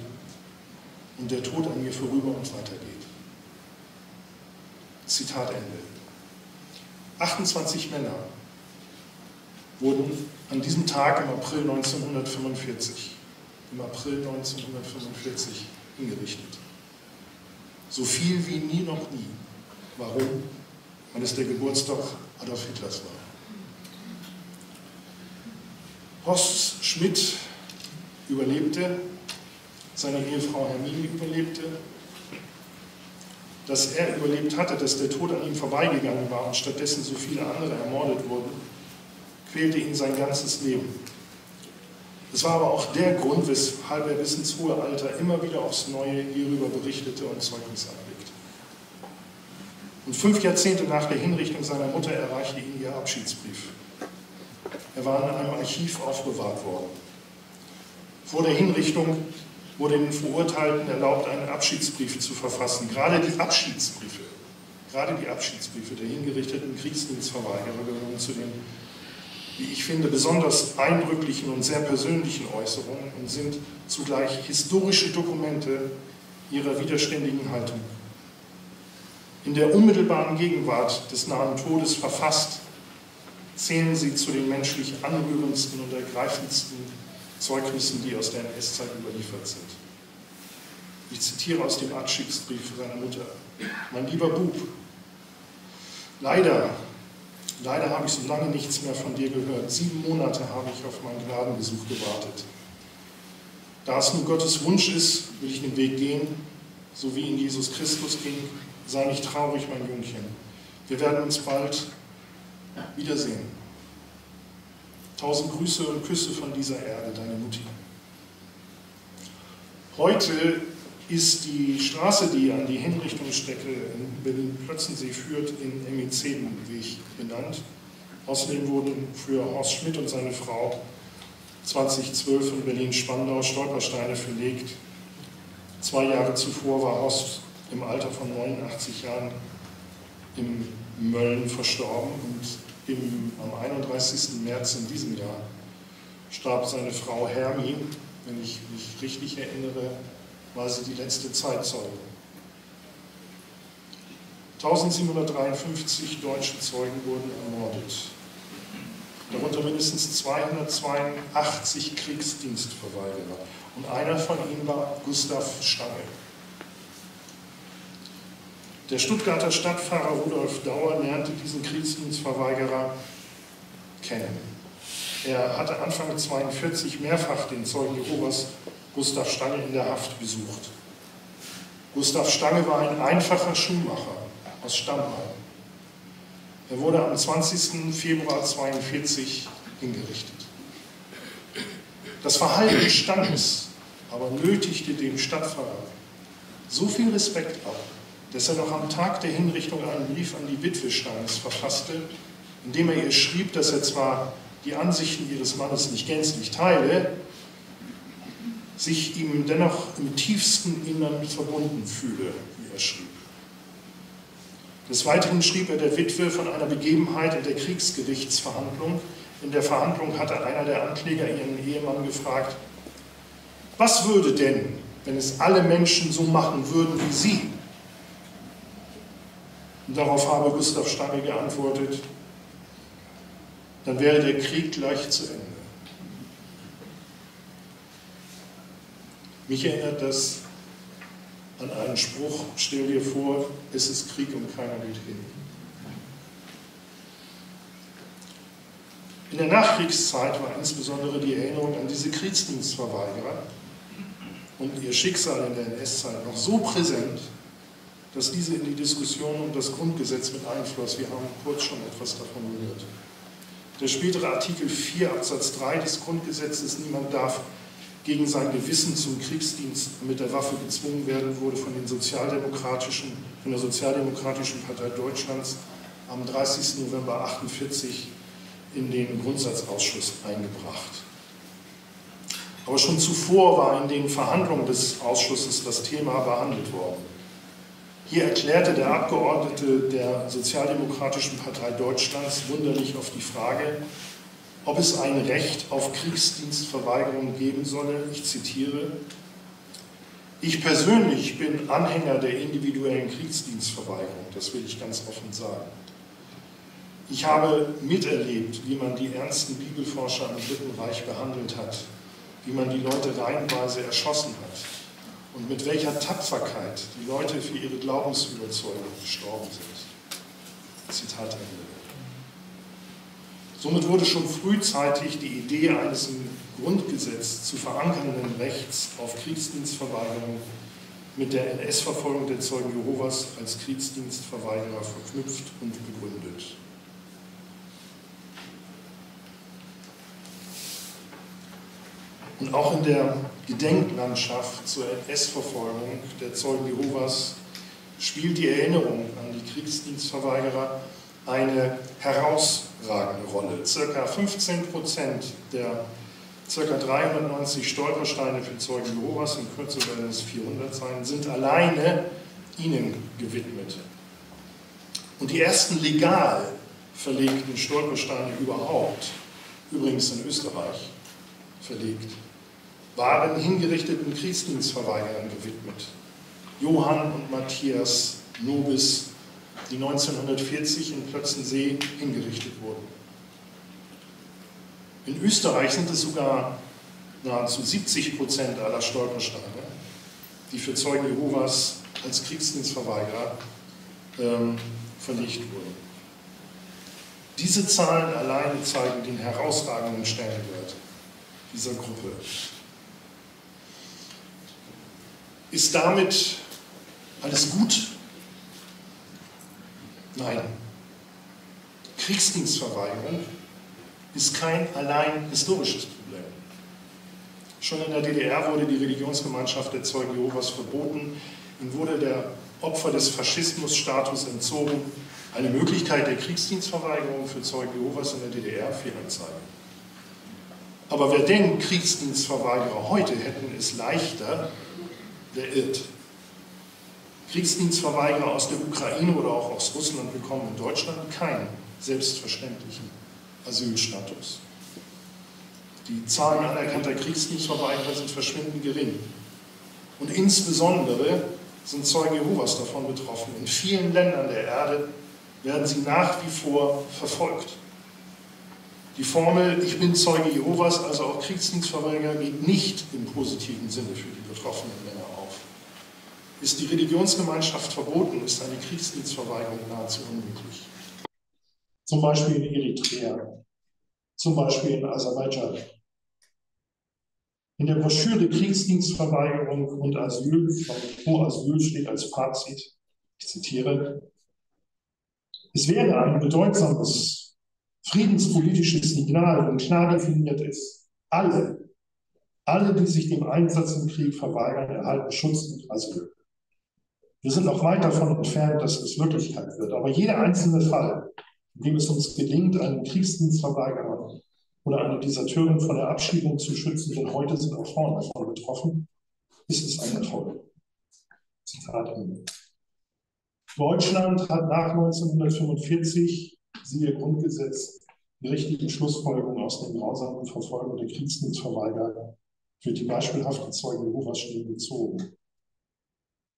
und der Tod an mir vorüber und weitergeht. Zitat Ende. 28 Männer wurden an diesem Tag im April 1945 hingerichtet. So viel wie nie noch nie. Warum? Weil es der Geburtstag Adolf Hitlers war. Horst Schmidt überlebte, seine Ehefrau Hermine überlebte. Dass er überlebt hatte, dass der Tod an ihm vorbeigegangen war und stattdessen so viele andere ermordet wurden, quälte ihn sein ganzes Leben. Es war aber auch der Grund, weshalb er bis ins hohe Alter immer wieder aufs Neue hierüber berichtete und Zeugnis ablegte. Und 5 Jahrzehnte nach der Hinrichtung seiner Mutter erreichte ihn ihr Abschiedsbrief. Er war in einem Archiv aufbewahrt worden. Vor der Hinrichtung wurde den Verurteilten erlaubt, einen Abschiedsbrief zu verfassen. Gerade die Abschiedsbriefe der hingerichteten Kriegsdienstverweigerer gehören zu den, wie ich finde, besonders eindrücklichen und sehr persönlichen Äußerungen und sind zugleich historische Dokumente ihrer widerständigen Haltung. In der unmittelbaren Gegenwart des nahen Todes verfasst, zählen sie zu den menschlich anrührendsten und ergreifendsten Zeugnissen, die aus der NS-Zeit überliefert sind. Ich zitiere aus dem Abschiedsbrief seiner Mutter. Mein lieber Bub, leider habe ich so lange nichts mehr von dir gehört. 7 Monate habe ich auf meinen Gnadenbesuch gewartet. Da es nun Gottes Wunsch ist, will ich den Weg gehen, so wie ihn Jesus Christus ging. Sei nicht traurig, mein Jungchen. Wir werden uns bald wiedersehen. 1000 Grüße und Küsse von dieser Erde, deine Mutti. Heute ist die Straße, die an die Hinrichtungsstätte in Berlin-Plötzensee führt, in Emmy-Zeden-Weg benannt. Außerdem wurden für Horst Schmidt und seine Frau 2012 in Berlin-Spandau Stolpersteine verlegt. 2 Jahre zuvor war Horst im Alter von 89 Jahren in Mölln verstorben und am 31. März in diesem Jahr starb seine Frau Hermi. Wenn ich mich richtig erinnere, war sie die letzte Zeitzeuge. 1753 deutsche Zeugen wurden ermordet, darunter mindestens 282 Kriegsdienstverweigerer. Und einer von ihnen war Gustav Stange. Der Stuttgarter Stadtpfarrer Rudolf Dauer lernte diesen Kriegsdienstverweigerer kennen. Er hatte Anfang 1942 mehrfach den Zeugen Jehovas Gustav Stange in der Haft besucht. Gustav Stange war ein einfacher Schuhmacher aus Stammheim. Er wurde am 20. Februar 1942 hingerichtet. Das Verhalten Stanges aber nötigte dem Stadtpfarrer so viel Respekt ab, dass er noch am Tag der Hinrichtung einen Brief an die Witwe Stanges verfasste, in dem er ihr schrieb, dass er zwar die Ansichten ihres Mannes nicht gänzlich teile, sich ihm dennoch im tiefsten Innern verbunden fühle, wie er schrieb. Des Weiteren schrieb er der Witwe von einer Begebenheit in der Kriegsgerichtsverhandlung. In der Verhandlung hatte einer der Ankläger ihren Ehemann gefragt, was würde denn, wenn es alle Menschen so machen würden wie Sie? Und darauf habe Gustav Stange geantwortet, dann wäre der Krieg gleich zu Ende. Mich erinnert das an einen Spruch, stell dir vor, es ist Krieg und keiner geht hin. In der Nachkriegszeit war insbesondere die Erinnerung an diese Kriegsdienstverweigerer und ihr Schicksal in der NS-Zeit noch so präsent, dass diese in die Diskussion um das Grundgesetz mit einfloss. Wir haben kurz schon etwas davon gehört. Der spätere Artikel 4 Absatz 3 des Grundgesetzes, niemand darf gegen sein Gewissen zum Kriegsdienst mit der Waffe gezwungen werden, wurde von der Sozialdemokratischen Partei Deutschlands am 30. November 1948 in den Grundsatzausschuss eingebracht. Aber schon zuvor war in den Verhandlungen des Ausschusses das Thema behandelt worden. Hier erklärte der Abgeordnete der Sozialdemokratischen Partei Deutschlands wunderlich auf die Frage, ob es ein Recht auf Kriegsdienstverweigerung geben solle. Ich zitiere: Ich persönlich bin Anhänger der individuellen Kriegsdienstverweigerung, das will ich ganz offen sagen. Ich habe miterlebt, wie man die ernsten Bibelforscher im Dritten Reich behandelt hat, wie man die Leute reihenweise erschossen hat und mit welcher Tapferkeit die Leute für ihre Glaubensüberzeugung gestorben sind. Zitat Ende. Somit wurde schon frühzeitig die Idee eines im Grundgesetz zu verankernden Rechts auf Kriegsdienstverweigerung mit der NS-Verfolgung der Zeugen Jehovas als Kriegsdienstverweigerer verknüpft und begründet. Und auch in der Gedenklandschaft zur NS-Verfolgung der Zeugen Jehovas spielt die Erinnerung an die Kriegsdienstverweigerer eine herausragende Rolle. Circa 15% der ca. 390 Stolpersteine für Zeugen Jehovas, in Kürze werden es 400 sein, sind alleine ihnen gewidmet. Und die ersten legal verlegten Stolpersteine überhaupt, übrigens in Österreich verlegt, waren hingerichteten Kriegsdienstverweigerern gewidmet. Johann und Matthias Nobis, die 1940 in Plötzensee hingerichtet wurden. In Österreich sind es sogar nahezu 70% aller Stolpersteine, die für Zeugen Jehovas als Kriegsdienstverweigerer verlegt wurden. Diese Zahlen alleine zeigen den herausragenden Stellenwert dieser Gruppe. Ist damit alles gut? Nein. Kriegsdienstverweigerung ist kein allein historisches Problem. Schon in der DDR wurde die Religionsgemeinschaft der Zeugen Jehovas verboten und wurde der Opfer des Faschismus Status entzogen. Eine Möglichkeit der Kriegsdienstverweigerung für Zeugen Jehovas in der DDR, Fehlanzeige. Aber wer denkt, Kriegsdienstverweigerer heute hätten es leichter, der irrt. Kriegsdienstverweigerer aus der Ukraine oder auch aus Russland bekommen in Deutschland keinen selbstverständlichen Asylstatus. Die Zahlen anerkannter Kriegsdienstverweigerer sind verschwindend gering. Und insbesondere sind Zeugen Jehovas davon betroffen. In vielen Ländern der Erde werden sie nach wie vor verfolgt. Die Formel, ich bin Zeuge Jehovas, also auch Kriegsdienstverweigerer, geht nicht im positiven Sinne für die betroffenen Männer auf. Ist die Religionsgemeinschaft verboten, ist eine Kriegsdienstverweigerung nahezu unmöglich. Zum Beispiel in Eritrea, zum Beispiel in Aserbaidschan. In der Broschüre Kriegsdienstverweigerung und Asyl von Pro Asyl steht als Fazit, ich zitiere: Es wäre ein bedeutsames friedenspolitisches Signal, wenn klar definiert ist, alle, die sich dem Einsatz im Krieg verweigern, erhalten Schutz und Asyl. Wir sind noch weit davon entfernt, dass es Wirklichkeit wird, aber jeder einzelne Fall, in dem es uns gelingt, einen Kriegsdienstverweigerer oder eine Deserteurin von der Abschiebung zu schützen, denn heute sind auch Frauen davon betroffen, ist es ein Erfolg. Zitat Ende. Deutschland hat nach 1945, siehe Grundgesetz, die richtigen Schlussfolgerungen aus den grausamen Verfolgung der Kriegsdienstverweigerer für die beispielhaften Zeugen Jehovas stehen gezogen.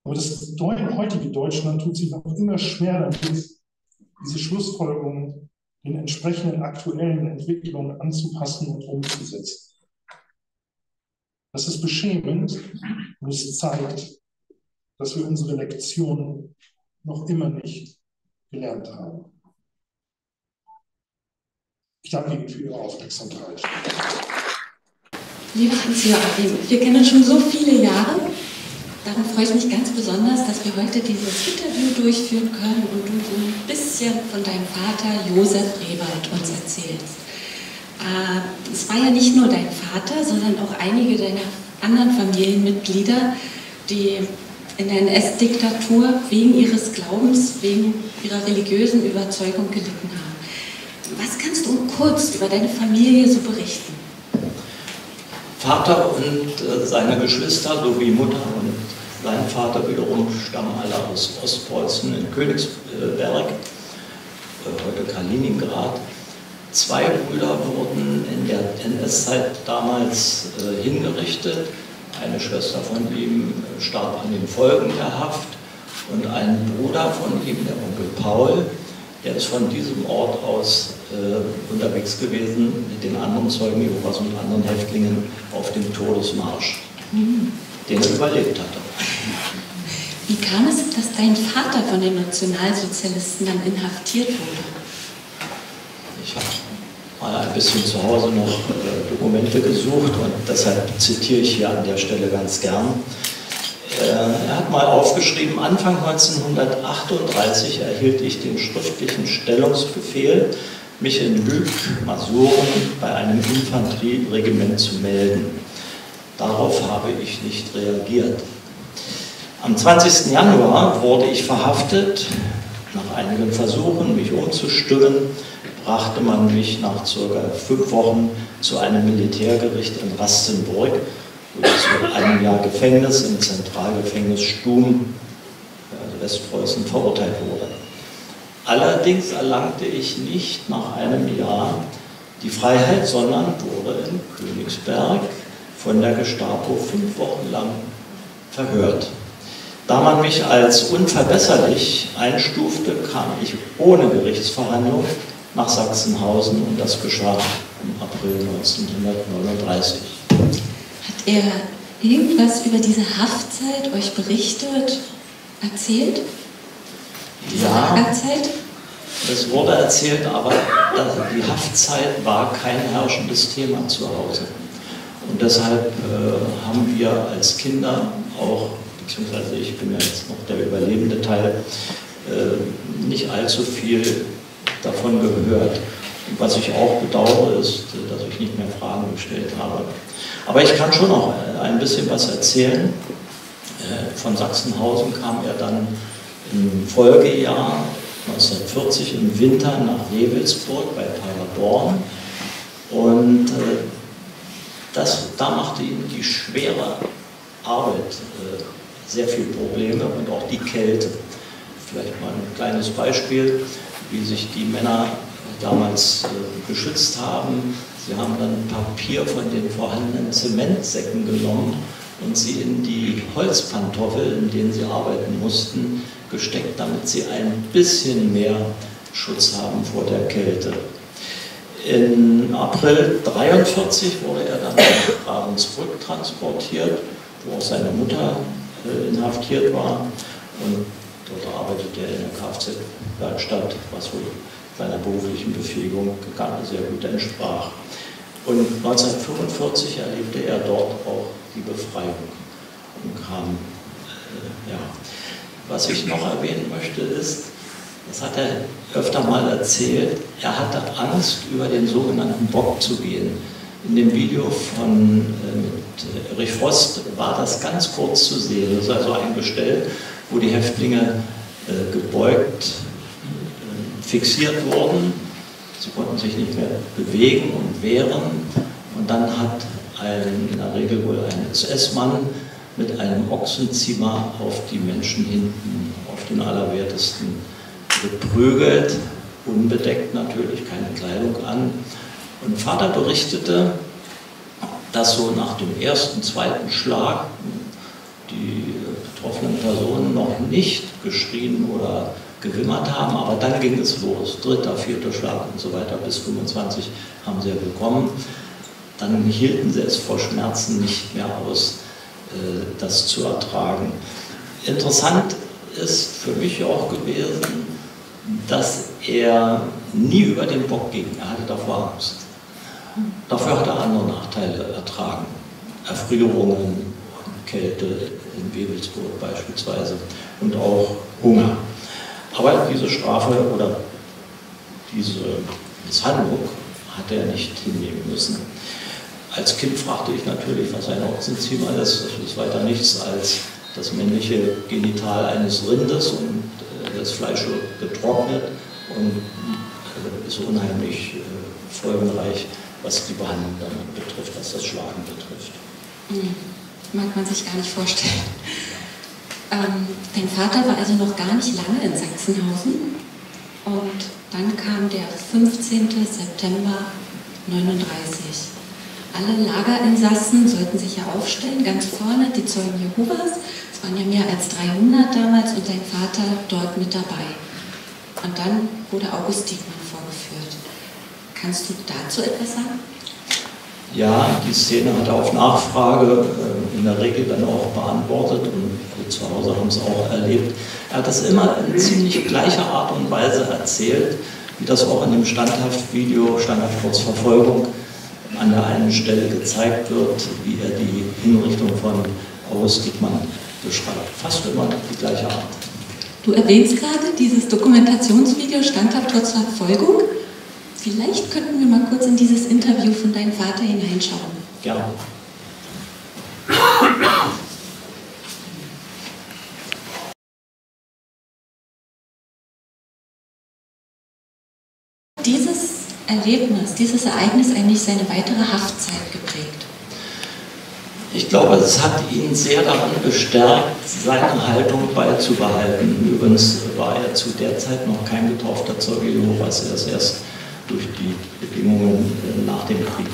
Aber das heutige Deutschland tut sich noch immer schwer damit, diese Schlussfolgerungen den entsprechenden aktuellen Entwicklungen anzupassen und umzusetzen. Das ist beschämend und es zeigt, dass wir unsere Lektionen noch immer nicht gelernt haben. Ich danke Ihnen für Ihre Aufmerksamkeit. Lieber Hans-Joachim, wir kennen schon so viele Jahre. Darum freue ich mich ganz besonders, dass wir heute dieses Interview durchführen können und du so ein bisschen von deinem Vater Josef Rewald uns erzählst. Es war ja nicht nur dein Vater, sondern auch einige deiner anderen Familienmitglieder, die in der NS-Diktatur wegen ihres Glaubens, wegen ihrer religiösen Überzeugung gelitten haben. Was kannst du kurz über deine Familie so berichten? Vater und seine Geschwister sowie Mutter und sein Vater wiederum stammen alle aus Ostpreußen in Königsberg, heute Kaliningrad. 2 Brüder wurden in der NS-Zeit damals hingerichtet. Eine Schwester von ihm starb an den Folgen der Haft und ein Bruder von ihm, der Onkel Paul, der ist von diesem Ort aus unterwegs gewesen mit den anderen Zeugen Jehovas und anderen Häftlingen auf dem Todesmarsch, den er überlebt hatte. Wie kam es, dass dein Vater von den Nationalsozialisten dann inhaftiert wurde? Ich habe mal ein bisschen zu Hause noch Dokumente gesucht und deshalb zitiere ich hier an der Stelle ganz gern. Er hat mal aufgeschrieben, Anfang 1938 erhielt ich den schriftlichen Stellungsbefehl, mich in Lück, Masuren, bei einem Infanterieregiment zu melden. Darauf habe ich nicht reagiert. Am 20. Januar wurde ich verhaftet. Nach einigen Versuchen, mich umzustimmen, brachte man mich nach ca. 5 Wochen zu einem Militärgericht in Rastenburg, wo ich zu einem Jahr Gefängnis im Zentralgefängnis Stumm, also Westpreußen, verurteilt wurde. Allerdings erlangte ich nicht nach einem Jahr die Freiheit, sondern wurde in Königsberg von der Gestapo 5 Wochen lang verhört. Da man mich als unverbesserlich einstufte, kam ich ohne Gerichtsverhandlung nach Sachsenhausen und das geschah im April 1939. Hat er irgendwas über diese Haftzeit euch berichtet, erzählt? Diese Lagerzeit? Es wurde erzählt, aber die Haftzeit war kein herrschendes Thema zu Hause. Und deshalb haben wir als Kinder auch, beziehungsweise ich bin ja jetzt noch der überlebende Teil, nicht allzu viel davon gehört. Und was ich auch bedauere, ist, dass ich nicht mehr Fragen gestellt habe. Aber ich kann schon noch ein bisschen was erzählen. Von Sachsenhausen kam er dann im Folgejahr 1940 im Winter nach Revelsburg bei Paderborn. Und da machte ihm die schwere Arbeit sehr viele Probleme und auch die Kälte. Vielleicht mal ein kleines Beispiel, wie sich die Männer damals geschützt haben. Sie haben dann Papier von den vorhandenen Zementsäcken genommen und sie in die Holzpantoffel, in denen sie arbeiten mussten, gesteckt, damit sie ein bisschen mehr Schutz haben vor der Kälte. Im April 1943 wurde er dann nach Ravensbrück transportiert, wo auch seine Mutter inhaftiert war. Und dort arbeitete er in der Kfz-Werkstatt, was wohl seiner beruflichen Befähigung sehr gut entsprach. Und 1945 erlebte er dort auch die Befreiung und kam, Was ich noch erwähnen möchte ist, das hat er öfter mal erzählt, er hatte Angst, über den sogenannten Bock zu gehen. In dem Video mit Erich Frost war das ganz kurz zu sehen. Das ist also ein Gestell, wo die Häftlinge gebeugt fixiert wurden. Sie konnten sich nicht mehr bewegen und wehren. Und dann hat in der Regel wohl ein SS-Mann mit einem Ochsenziemer auf die Menschen hinten, auf den Allerwertesten geprügelt, unbedeckt natürlich, keine Kleidung an. Und Vater berichtete, dass so nach dem ersten, zweiten Schlag die betroffenen Personen noch nicht geschrien oder gewimmert haben, aber dann ging es los, 3., 4. Schlag und so weiter, bis 25 haben sie ja bekommen. Dann hielten sie es vor Schmerzen nicht mehr aus, das zu ertragen. Interessant ist für mich auch gewesen, dass er nie über den Bock ging, er hatte davor Angst. Dafür hat er andere Nachteile ertragen, Erfrierungen, Kälte in Wewelsburg beispielsweise und auch Hunger. Aber diese Strafe oder diese Misshandlung hat er nicht hinnehmen müssen. Als Kind fragte ich natürlich, was ein Ochsenziemer ist. Das ist weiter nichts als das männliche Genital eines Rindes und das Fleisch wird getrocknet und ist unheimlich folgenreich, was die Behandlung dann betrifft, was das Schlagen betrifft. Mag man sich gar nicht vorstellen. Dein Vater war also noch gar nicht lange in Sachsenhausen und dann kam der 15. September 1939. Alle Lagerinsassen sollten sich ja aufstellen, ganz vorne die Zeugen Jehovas. Es waren ja mehr als 300 damals und dein Vater dort mit dabei. Und dann wurde August Diekmann vorgeführt. Kannst du dazu etwas sagen? Ja, die Szene hat er auf Nachfrage in der Regel dann auch beantwortet und wir zu Hause haben es auch erlebt. Er hat das immer in ziemlich gleicher Art und Weise erzählt, wie das auch in dem Standhaft-Video, Standhaft-Verfolgung, an der einen Stelle gezeigt wird, wie er die Hinrichtung von August Diekmann beschreibt. Fast immer die gleiche Art. Du erwähnst gerade dieses Dokumentationsvideo Standhaft trotz Verfolgung. Vielleicht könnten wir mal kurz in dieses Interview von deinem Vater hineinschauen. Ja. Dieses Erlebnis, dieses Ereignis eigentlich seine weitere Haftzeit geprägt? Ich glaube, es hat ihn sehr daran bestärkt, seine Haltung beizubehalten. Übrigens war er zu der Zeit noch kein getaufter Zeuge Jehovas. Er ist erst durch die Bedingungen nach dem Krieg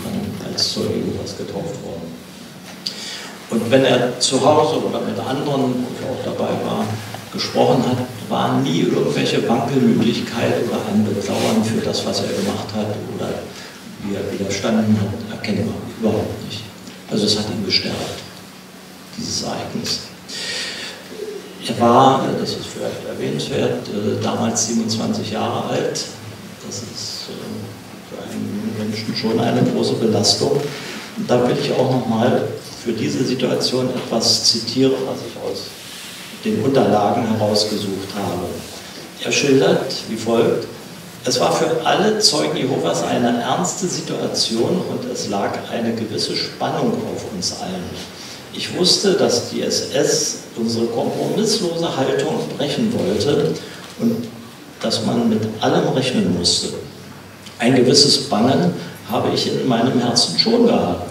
als Zeuge Jehovas getauft worden. Und wenn er zu Hause oder mit anderen, wo ich auch dabei war, gesprochen hat, war nie irgendwelche Wankelmütigkeit oder ein Bedauern für das, was er gemacht hat oder wie er widerstanden hat, erkennbar. Überhaupt nicht. Also es hat ihn bestärkt, dieses Ereignis. Er war, das ist vielleicht erwähnenswert, damals 27 Jahre alt. Das ist für einen Menschen schon eine große Belastung. Und da will ich auch nochmal für diese Situation etwas zitieren, was ich aus den Unterlagen herausgesucht habe. Er schildert wie folgt: Es war für alle Zeugen Jehovas eine ernste Situation und es lag eine gewisse Spannung auf uns allen. Ich wusste, dass die SS unsere kompromisslose Haltung brechen wollte und dass man mit allem rechnen musste. Ein gewisses Bangen habe ich in meinem Herzen schon gehabt,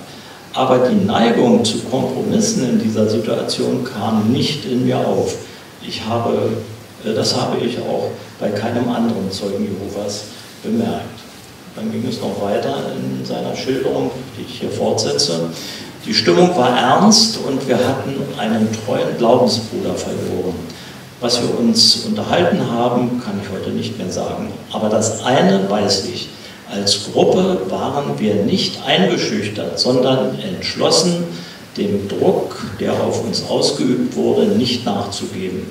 aber die Neigung zu Kompromissen in dieser Situation kam nicht in mir auf. Das habe ich auch bei keinem anderen Zeugen Jehovas bemerkt. Dann ging es noch weiter in seiner Schilderung, die ich hier fortsetze. Die Stimmung war ernst und wir hatten einen treuen Glaubensbruder verloren. Was wir uns unterhalten haben, kann ich heute nicht mehr sagen. Aber das eine weiß ich: Als Gruppe waren wir nicht eingeschüchtert, sondern entschlossen, dem Druck, der auf uns ausgeübt wurde, nicht nachzugeben.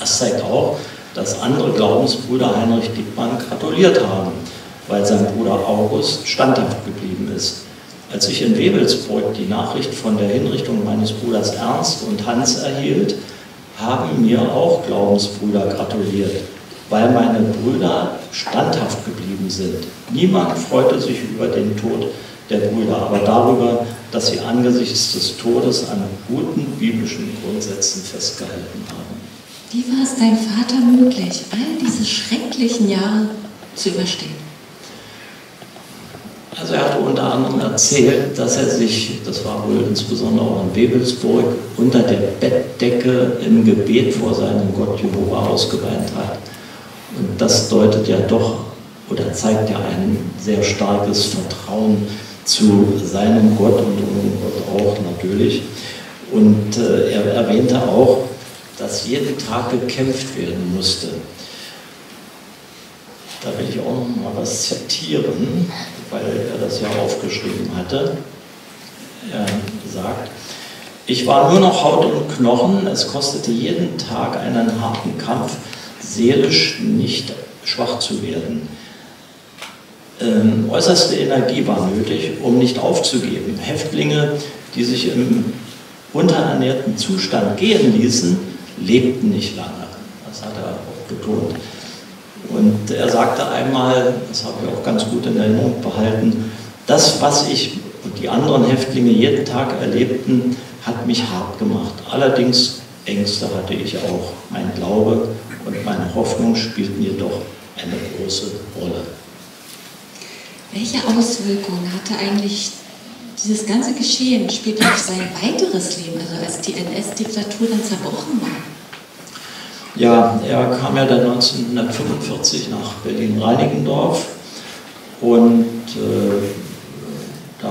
Das zeigt auch, dass andere Glaubensbrüder Heinrich Diekmann gratuliert haben, weil sein Bruder August standhaft geblieben ist. Als ich in Wewelsburg die Nachricht von der Hinrichtung meines Bruders Ernst und Hans erhielt, haben mir auch Glaubensbrüder gratuliert, weil meine Brüder standhaft geblieben sind. Niemand freute sich über den Tod der Brüder, aber darüber, dass sie angesichts des Todes an guten biblischen Grundsätzen festgehalten haben. Wie war es deinem Vater möglich, all diese schrecklichen Jahre zu überstehen? Also er hatte unter anderem erzählt, dass er sich, das war wohl insbesondere auch in Wewelsburg, unter der Bettdecke im Gebet vor seinem Gott Jehova ausgeweint hat. Und das deutet ja doch oder zeigt ja ein sehr starkes Vertrauen zu seinem Gott und um Gott auch natürlich. Und er erwähnte auch, dass jeden Tag gekämpft werden musste. Da will ich auch noch mal was zitieren, weil er das ja aufgeschrieben hatte. Er sagt: Ich war nur noch Haut und Knochen, es kostete jeden Tag einen harten Kampf, seelisch nicht schwach zu werden. Äußerste Energie war nötig, um nicht aufzugeben. Häftlinge, die sich im unterernährten Zustand gehen ließen, lebten nicht lange. Das hat er auch betont. Und er sagte einmal, das habe ich auch ganz gut in Erinnerung behalten: Das, was ich und die anderen Häftlinge jeden Tag erlebten, hat mich hart gemacht. Allerdings Ängste hatte ich auch. Mein Glaube und meine Hoffnung spielten jedoch eine große Rolle. Welche Auswirkungen hatte eigentlich dieses ganze Geschehen später auf sein weiteres Leben, also als die NS-Diktatur dann zerbrochen war? Ja, er kam ja dann 1945 nach Berlin-Reinickendorf und da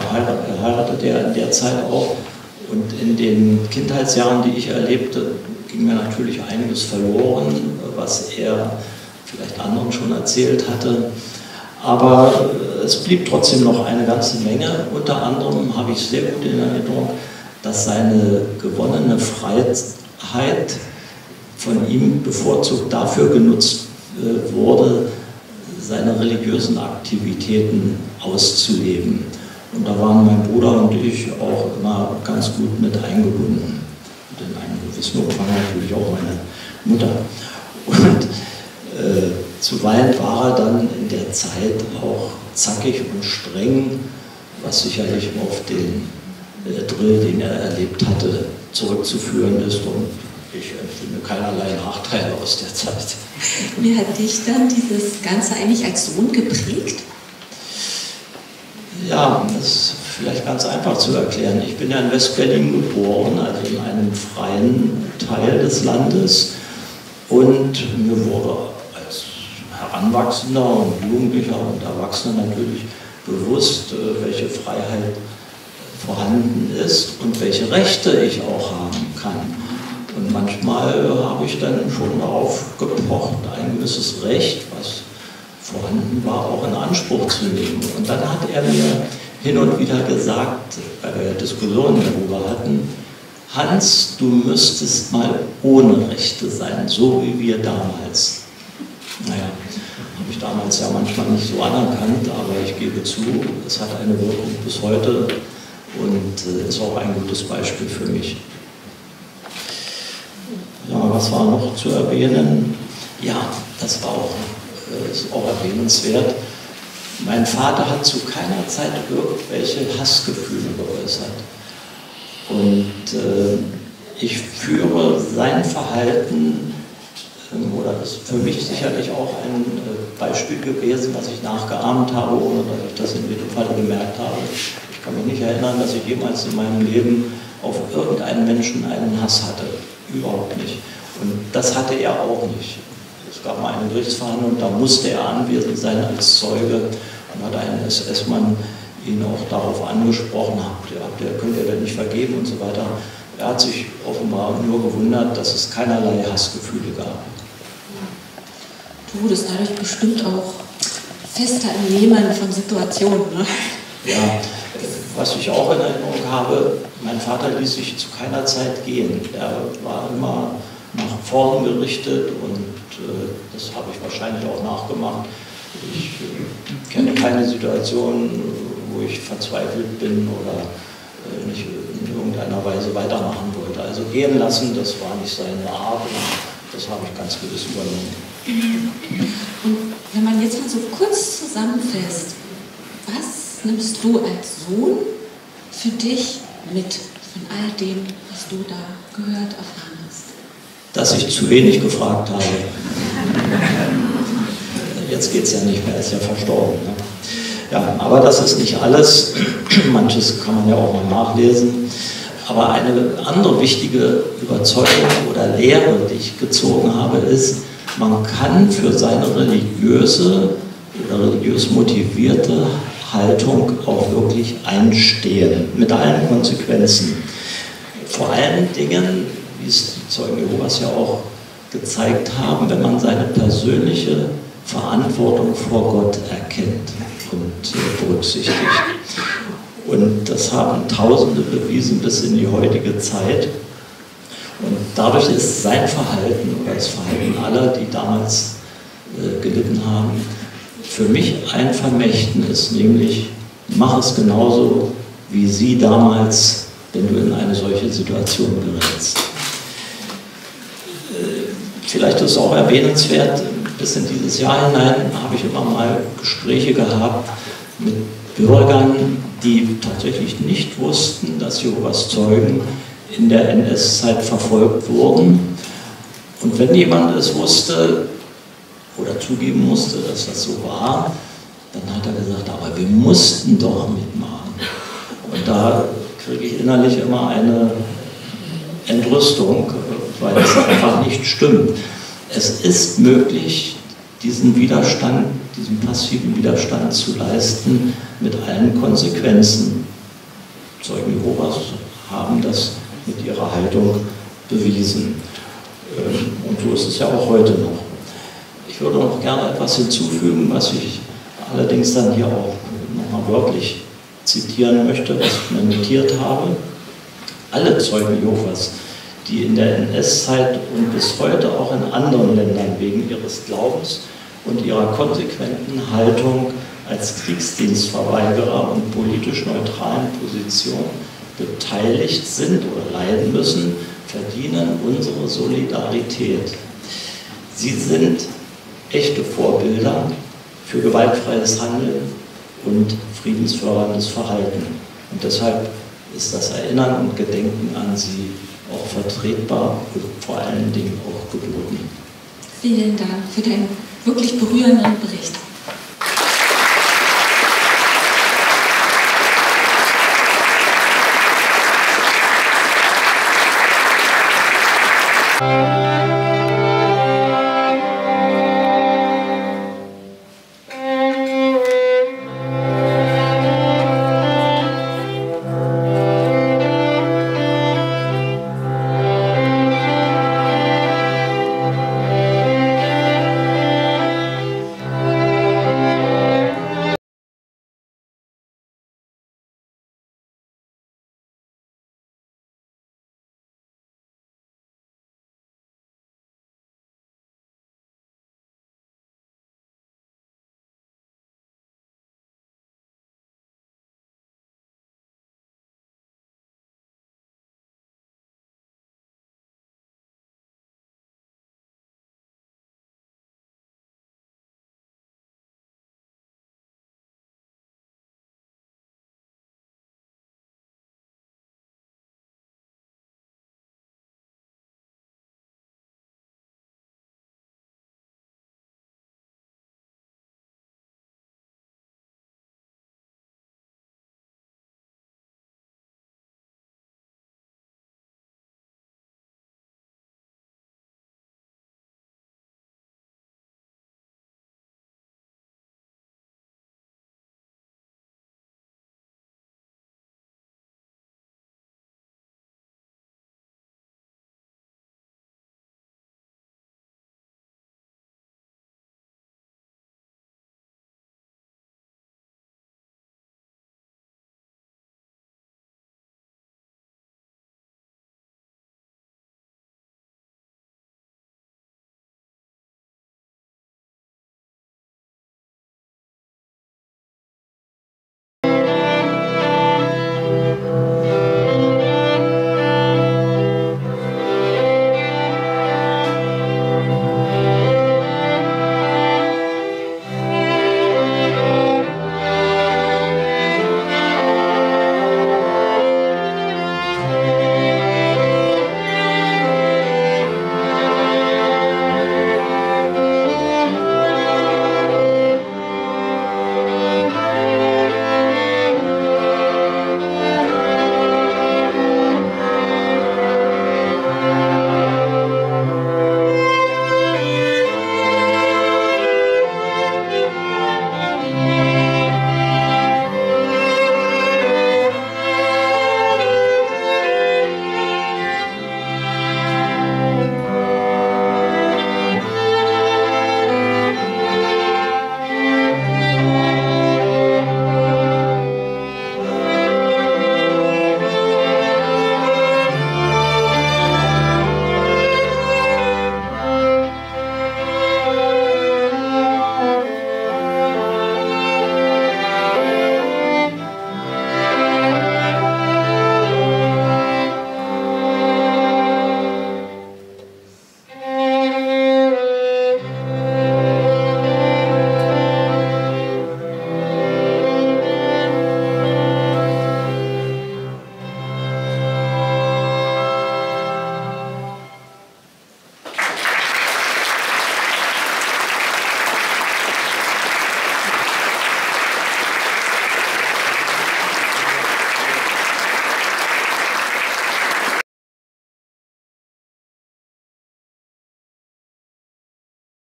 heiratete er in der Zeit auch. Und in den Kindheitsjahren, die ich erlebte, ging mir natürlich einiges verloren, was er vielleicht anderen schon erzählt hatte. Aber es blieb trotzdem noch eine ganze Menge. Unter anderem habe ich sehr gut in Erinnerung, dass seine gewonnene Freiheit von ihm bevorzugt dafür genutzt wurde, seine religiösen Aktivitäten auszuleben. Und da waren mein Bruder und ich auch immer ganz gut mit eingebunden. Und in einem gewissen Umfang natürlich auch meine Mutter. Und zuweilen war er dann in der Zeit auch zackig und streng, was sicherlich auf den Drill, den er erlebt hatte, zurückzuführen ist. Und ich empfinde keinerlei Nachteile aus der Zeit. Wie hat dich dann dieses Ganze eigentlich als Sohn geprägt? Ja, das ist vielleicht ganz einfach zu erklären. Ich bin ja in West-Berlin geboren, also in einem freien Teil des Landes. Und mir wurde als Heranwachsender und Jugendlicher und Erwachsener natürlich bewusst, welche Freiheit vorhanden ist und welche Rechte ich auch haben kann. Und manchmal habe ich dann schon darauf gepocht, ein gewisses Recht, was vorhanden war, auch in Anspruch zu nehmen. Und dann hat er mir hin und wieder gesagt, weil wir Diskussionen darüber hatten, Hans, du müsstest mal ohne Rechte sein, so wie wir damals. Naja, habe ich damals ja manchmal nicht so anerkannt, aber ich gebe zu, es hat eine Wirkung bis heute und ist auch ein gutes Beispiel für mich. Ja, was war noch zu erwähnen? Ja, das war auch, ist auch erwähnenswert. Mein Vater hat zu keiner Zeit irgendwelche Hassgefühle geäußert. Und ich führe sein Verhalten, oder das ist für mich sicherlich auch ein Beispiel gewesen, was ich nachgeahmt habe, ohne dass ich das in jedem Fall gemerkt habe. Ich kann mich nicht erinnern, dass ich jemals in meinem Leben auf irgendeinen Menschen einen Hass hatte. Überhaupt nicht. Und das hatte er auch nicht. Es gab mal eine Gerichtsverhandlung, da musste er anwesend sein als Zeuge und hat einen SS-Mann ihn auch darauf angesprochen, könnt ihr denn nicht vergeben und so weiter. Er hat sich offenbar nur gewundert, dass es keinerlei Hassgefühle gab. Du wurdest dadurch bestimmt auch fester im Nehmen von Situationen, ne? Ja, was ich auch in Erinnerung habe, mein Vater ließ sich zu keiner Zeit gehen. Er war immer nach vorn gerichtet und das habe ich wahrscheinlich auch nachgemacht. Ich kenne keine Situation, wo ich verzweifelt bin oder nicht in irgendeiner Weise weitermachen wollte. Also gehen lassen, das war nicht seine Art und das habe ich ganz gewiss übernommen. Und wenn man jetzt mal so kurz zusammenfasst, was nimmst du als Sohn für dich mit von all dem, was du da gehört, erfahren hast? Dass ich zu wenig gefragt habe. Jetzt geht es ja nicht mehr, er ist ja verstorben. Ne? Ja, aber das ist nicht alles. Manches kann man ja auch mal nachlesen. Aber eine andere wichtige Überzeugung oder Lehre, die ich gezogen habe, ist, man kann für seine religiöse oder religiös motivierte Haltung auch wirklich einstehen, mit allen Konsequenzen. Vor allen Dingen, wie es die Zeugen Jehovas ja auch gezeigt haben, wenn man seine persönliche Verantwortung vor Gott erkennt und berücksichtigt. Und das haben Tausende bewiesen bis in die heutige Zeit. Und dadurch ist sein Verhalten oder das Verhalten aller, die damals gelitten haben, für mich ein Vermächtnis, nämlich mach es genauso wie sie damals, wenn du in eine solche Situation gerätst. Vielleicht ist es auch erwähnenswert, bis in dieses Jahr hinein habe ich immer mal Gespräche gehabt mit Bürgern, die tatsächlich nicht wussten, dass Jehovas Zeugen in der NS-Zeit verfolgt wurden. Und wenn jemand es wusste, oder zugeben musste, dass das so war, dann hat er gesagt, aber wir mussten doch mitmachen. Und da kriege ich innerlich immer eine Entrüstung, weil es einfach nicht stimmt. Es ist möglich, diesen Widerstand, diesen passiven Widerstand zu leisten mit allen Konsequenzen. Zeugen Jehovas haben das mit ihrer Haltung bewiesen. Und so ist es ja auch heute noch. Ich würde noch gerne etwas hinzufügen, was ich allerdings dann hier auch nochmal wörtlich zitieren möchte, was ich mir notiert habe. Alle Zeugen Jehovas, die in der NS-Zeit und bis heute auch in anderen Ländern wegen ihres Glaubens und ihrer konsequenten Haltung als Kriegsdienstverweigerer und politisch neutralen Position beteiligt sind oder leiden müssen, verdienen unsere Solidarität. Sie sind echte Vorbilder für gewaltfreies Handeln und friedensförderndes Verhalten. Und deshalb ist das Erinnern und Gedenken an sie auch vertretbar und vor allen Dingen auch geboten. Vielen Dank für deinen wirklich berührenden Bericht.